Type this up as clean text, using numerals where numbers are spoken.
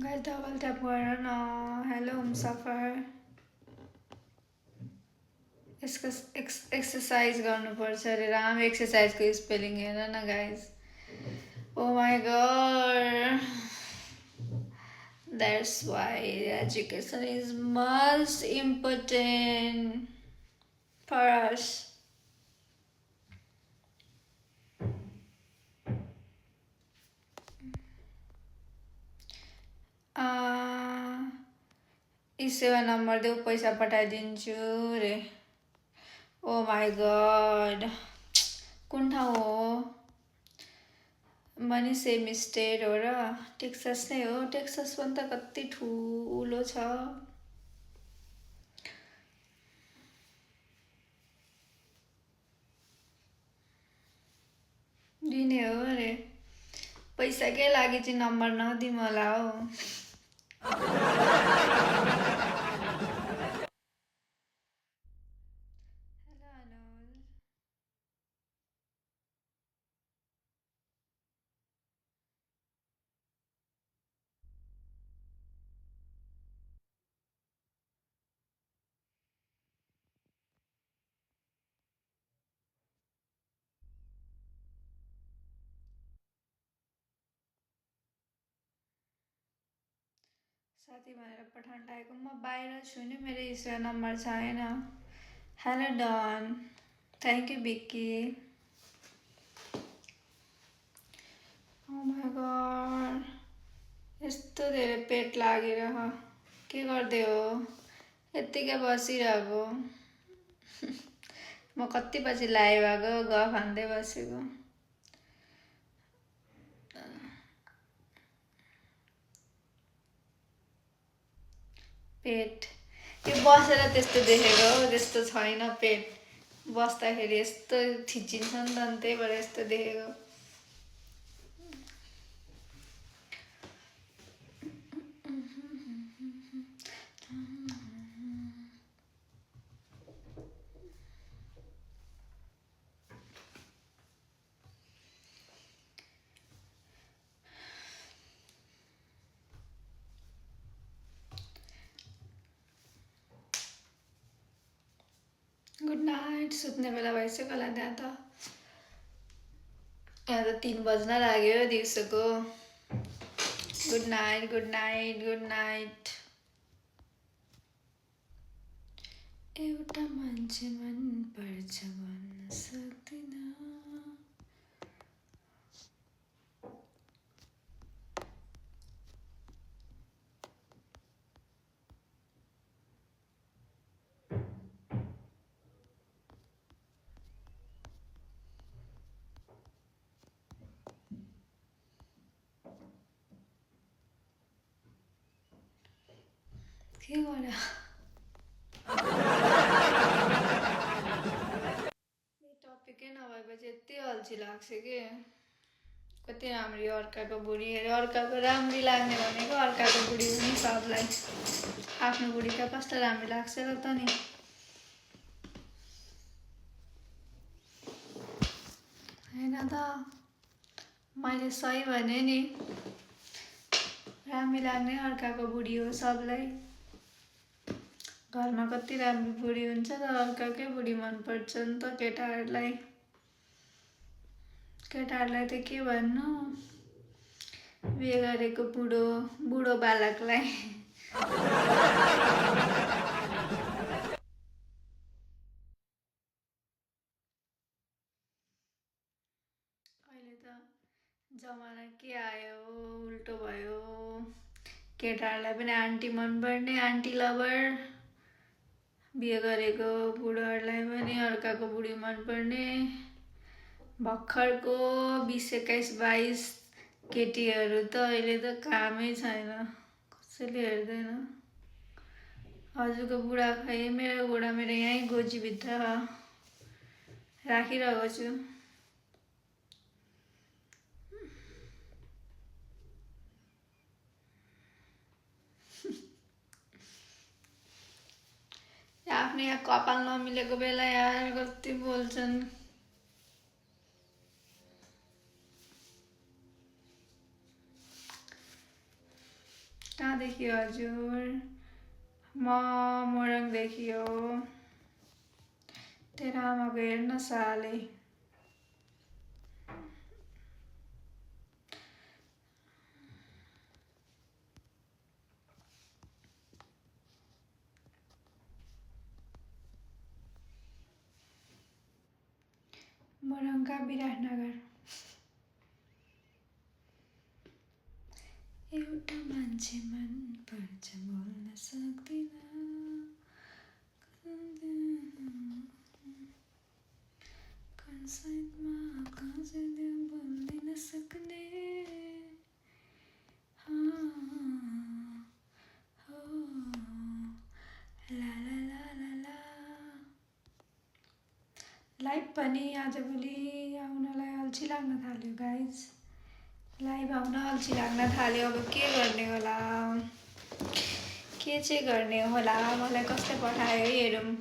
Guys double tap गरेर न hello हुमसफर यसको एक्सर्साइज गर्नुपर्छ अरे राम एक्सर्साइजको स्पेलिङ हेर न guys oh my god that's why education is most important for us सेवा नम्बर देऊ पैसा पठाइदिन्छु रे ओ माई गॉड कुन ठाउँ हो मनी सेम स्टेट हो र टेक्सास नै हो टेक्सास पनि त कति ठुलो छ दिने हो अरे पैसाकै लागि चाहिँ नम्बर नदिउँ होला हौ साथी भनेर पठाउन लागेको म बाहिर छु नि मेरो स्टोर नम्बर छैन hello done thank you Vicky oh my god यस्तो धेरै पेट लागिरह के गर्दै हो यत्तिकै बसिरहेको म कति पछि लाइभ आएको गफ हान्दै बसेको पेट यो बसेर त्यस्तो देखेको हो त्यस्तो छैन पेट बस्दाखेरि यस्तो थिचिन्छ नि त अनि त्यही भएर यस्तो देखेको गुड नाइट सुत्ने बेला भइसक्यो होला त्यहाँ त यहाँ त 3 बज्न लाग्यो दिउँसोको good night good night good night एउटा मान्छे मन पर्छ भन्न सक्दिन के गर्यो टपिकै नभएपछि यति अल्छी लाग्छ कि कति राम्री अर्काको बुढी हेऱ्यो अर्काको राम्री लाग्ने भनेको अर्काको बुढी पनि सबलाई आफ्नो बुढी त कस्तो राम्री लाग्छ र त नि होइन त मैले सही भने नि राम्री लाग्ने अर्काको बुढी हो सबलाई घरमा कति राम्रो बुढी हुन्छ तर अर्काकै बुढी मनपर्छ नि त केटाहरूलाई त के भन्नु बिहे गरेको बुढो बालकलाई अहिले त जमाना के आयो उल्टो भयो केटाहरूलाई पनि आन्टी मनपर्ने आन्टी लभर बिहे गरेको बुढोहरूलाई पनि अर्काको बुढी मनपर्ने भर्खरको 20, 21, 22 केटीहरू त अहिले त कामै छैन कसैले हेर्दैन हजुरको बुढा खै मेरो बुढा मेरो यहीँ गोजीभित्र राखिरहेको छु आफ्नो यहाँ कपाल नमिलेको बेला यार कति बोल्छन् कहाँदेखि हजुर? म मोरङदेखि हो। तेरो आमाको हेर्न साले। मोरङका विराटनगर। एउटा मान्छे मन पर्छ बोल्न सक्दिन, कसैमा कसैले बोल्दिन सक्ने। हो ला ला ला ला ला। लाइभ पनि आजभोलि आउनलाई अल्छी लाग्न थाल्यो गाइज। लाइभ आउन अल्छी लाग्न थाल्यो। अब के गर्ने होला, के चाहिँ गर्ने होला, मलाई कसले पठायो हेरौँ।